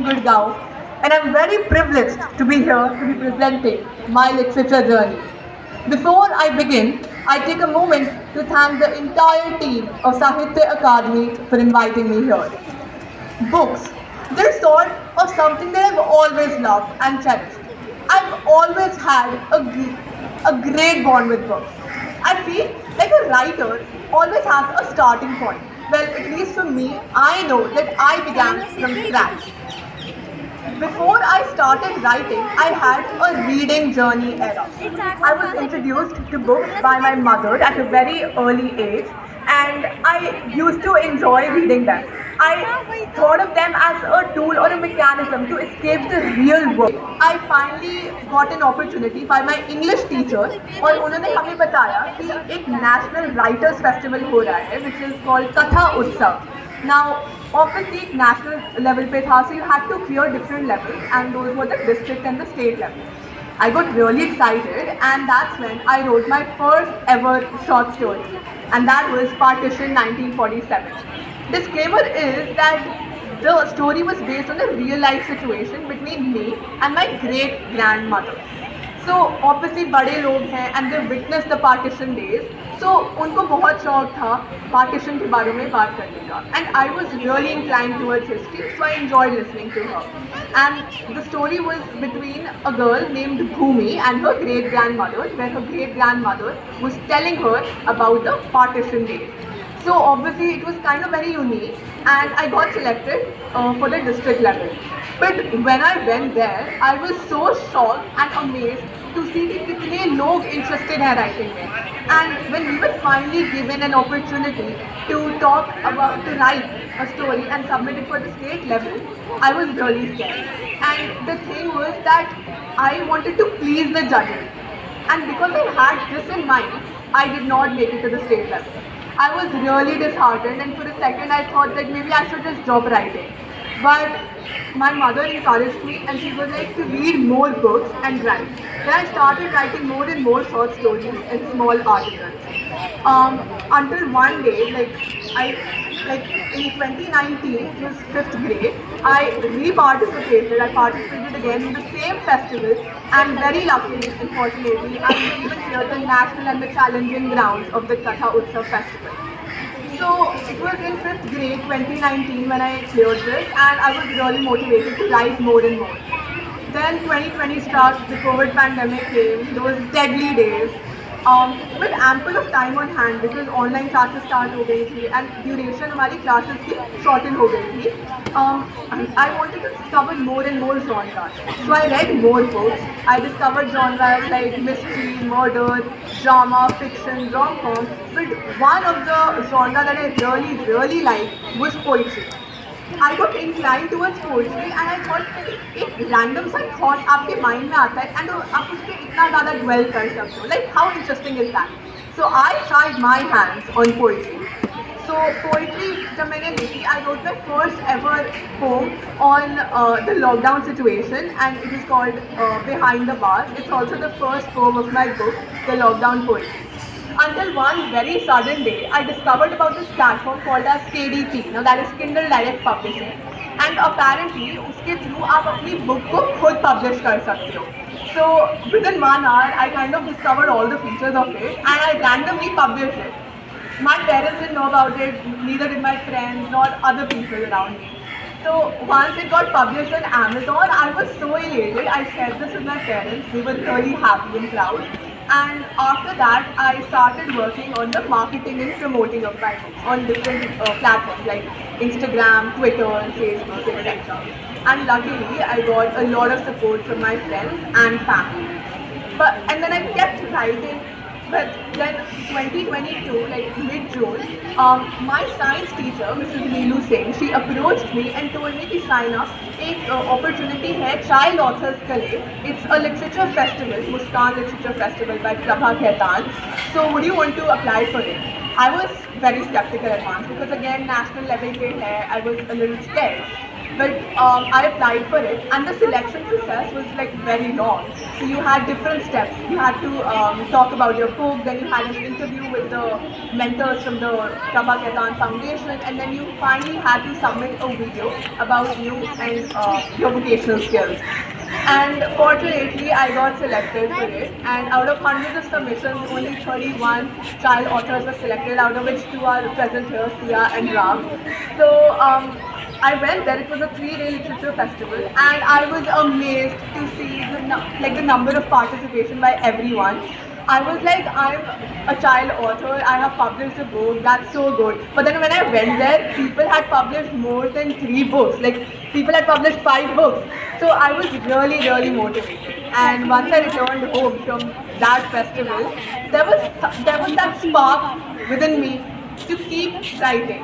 Gurgaon, and I'm very privileged to be here to be presenting my literature journey. Before I begin, I take a moment to thank the entire team of Sahitya Academy for inviting me here. Books. They're sort of something that I've always loved and cherished. I've always had a great bond with books. I feel like a writer always has a starting point. Well, at least for me, I know that I began from scratch. Before I started writing, I had a reading journey era. I was introduced to books by my mother at a very early age, and I used to enjoy reading them. I thought of them as a tool or a mechanism to escape the real world. I finally got an opportunity by my English teacher और उन्होंने हमें बताया कि एक national writers festival हो रहा है which is called कथा उत्सव. Now, obviously, national level पे था, so you had to clear different levels, and those were the district and the state level. I got really excited, and that's when I wrote my first ever short story, and that was Partition 1947. Disclaimer is that the story was based on a real life situation between me and my great grandmother. So obviously बड़े लोग हैं and they witnessed the partition days. So उनको बहुत शौक था partition के बारे में बात करने का. And I was really inclined towards history, so I enjoyed listening to her. And the story was between a girl named Bhumi and her great grandmother, where her great grandmother was telling her about the partition days. So obviously it was kind of very unique, and I got selected for the district level. But when I went there, I was so shocked and amazed to see कि कितने लोग interested हैं writing में. And when we were finally given an opportunity to write a story and submit it for the state level, I was really scared. And the thing was that I wanted to please the judges. And because I had this in mind, I did not make it to the state level. I was really disheartened, and for a second I thought that maybe I should just drop writing. But my mother encouraged me, and she was like to read more books and write. Then I started writing more and more short stories and small articles. Until one day, like in 2019, it was 5th grade, I re-participated. I participated again in the same festival, and very luckily, unfortunately, I even cleared the national and the challenging grounds of the Katha Utsav festival. So it was in 5th grade 2019 when I cleared this, and I was really motivated to write more and more. Then 2020 struck, the COVID pandemic came, those deadly days. With ample of time on hand because online classes start हो गई थी and duration हमारी classes की shorten हो गई थी. I wanted to discover more and more genres. So I read more books. I discovered genres like mystery, murder, drama, fiction, rom-com. But one of the genres that I really liked was poetry. I got inclined towards poetry, and I thought एक random सा thought आपके mind में आता है and आप उस पर इतना ज़्यादा dwell कर सकते हो. Like how interesting is that? So I tried my hands on poetry. So poetry जब मैंने लिखी, I wrote my first ever poem on the lockdown situation, and it is called Behind the Bars. It's also the first poem of my book, The Lockdown Poetry. Until one very sudden day, I discovered about this platform called as KDP. Now that is Kindle Direct Publishing, and apparently उसके through आप अपनी book को खुद publish कर सकते हो. So within 1 hour, I kind of discovered all the features of it, and I randomly published it. My parents didn't know about it, neither did my friends nor other people around me. So once it got published on Amazon, I was so elated. I shared this with my parents. They were really happy and proud. And after that, I started working on the marketing and promoting of my books on different platforms like Instagram, Twitter, and Facebook, etc. And luckily, I got a lot of support from my friends and family. And then I kept writing. But then 2022, like mid-June, my science teacher, Mrs. Neelu Singh, she approached me and told me to sign up. एक opportunity है child authors के लिए. It's a literature festival, Muskan Literature Festival by Prabha Khaitan. So would you want to apply for it? I was very skeptical at once because again national level पे है. I was a little scared. But I applied for it, and the selection process was like very long. So you had different steps. You had to talk about your book, then you had an interview with the mentors from the Prabha Ketan Foundation, and then you finally had to submit a video about you and your vocational skills. And fortunately, I got selected for it. And out of hundreds of submissions, only 31 child authors were selected, out of which two are present here, Sia and Ram. So I went there. It was a 3-day literature festival, and I was amazed to see the number of participation by everyone. I was like, I'm a child author. I have published a book. That's so good. But then when I went there, people had published more than 3 books. Like people had published 5 books. So I was really, really motivated. And once I returned home from that festival, there was that spark within me to keep writing.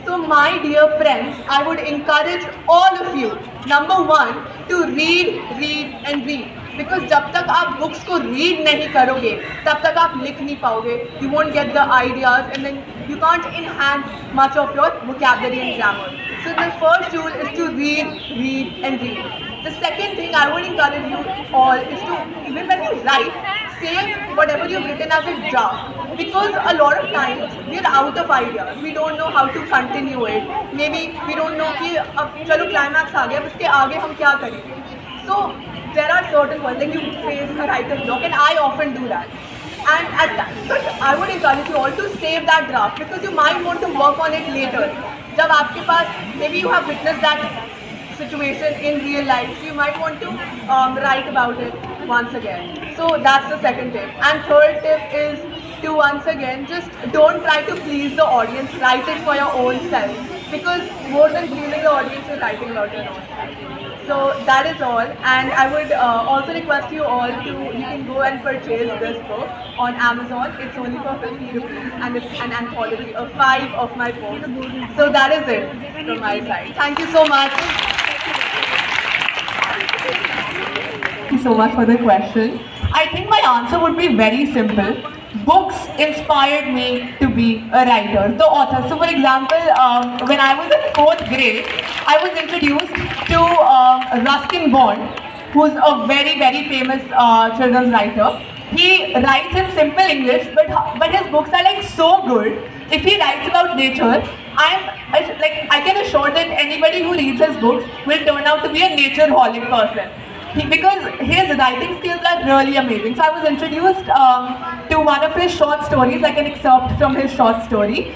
So my dear friends, I would encourage all of you, number one, to read, read and read. Because जब तक आप books को read नहीं करोगे, तब तक आप लिख नहीं पाओगे. You won't get the ideas, and then you can't enhance much of your vocabulary and grammar. So the first rule is to read, read and read. The second thing I would encourage you all is to, even when you write, save whatever you've written as a draft. Because a lot of times we're out of ideas. We don't know how to continue it. Maybe we don't know कि अब चलो climax आ गया, अब इसके आगे हम क्या करेंगे. So there are certain words like you face a writer's block, and I often do that. And at that, but I would encourage you all to save that draft, because you might want to work on it later. जब आपके पास, maybe you have witnessed that situation in real life, so you might want to write about it once again. So that's the second tip. And third tip is to once again just don't try to please the audience. Write it for your own self, because more than pleasing the audience, you're writing about your own self. So that is all, and I would also request you all to, you can go and purchase this book on Amazon. It's only for 50 rupees, and it's an anthology of 5 of my poems. So that is it from my side. Thank you so much. Thank you so much for the question. I think my answer would be very simple. Books inspired me to be a writer, the author. So for example, when I was in 4th grade, I was introduced to Ruskin Bond, who's a very, very famous children's writer. He writes in simple English, but his books are like so good. If he writes about nature, I can assure that anybody who reads his books will turn out to be a nature-holic person. Because his writing skills are really amazing. So I was introduced to one of his short stories, like an excerpt from his short story,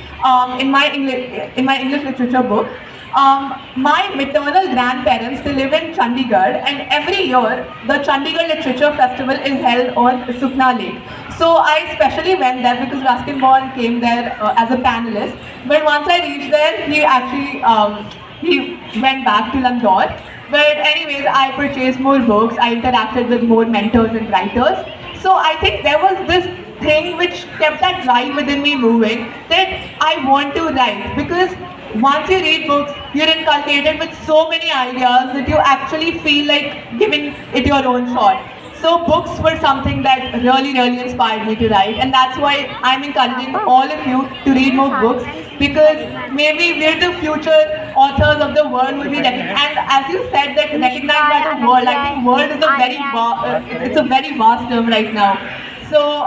in my English literature book. My maternal grandparents, they live in Chandigarh, and every year the Chandigarh Literature Festival is held on Sukna Lake. So I specially went there because Ruskin Bond came there as a panelist. But once I reached there, he actually he went back to Landore. But anyways, I purchased more books, I interacted with more mentors and writers. So I think there was this thing which kept that drive within me moving, that I want to write. Because once you read books, you're inculcated with so many ideas that you actually feel like giving it your own shot. So books were something that really, really inspired me to write, and that's why I'm encouraging all of you to read more books, because maybe we're the future authors of the world will be recognized. And as you said, that recognized by the world, I think world is a very it's a very vast term right now. So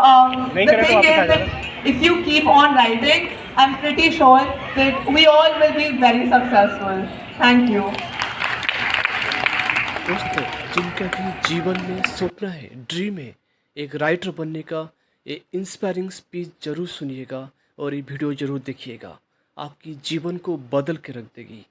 the thing is that if you keep on writing, I'm pretty sure that we all will be very successful. Thank you. दोस्तों, जिनका भी जीवन में सपना है, dream है एक writer बनने का, ये इंस्पायरिंग स्पीच ज़रूर सुनिएगा और ये वीडियो ज़रूर देखिएगा, आपकी जीवन को बदल के रख देगी।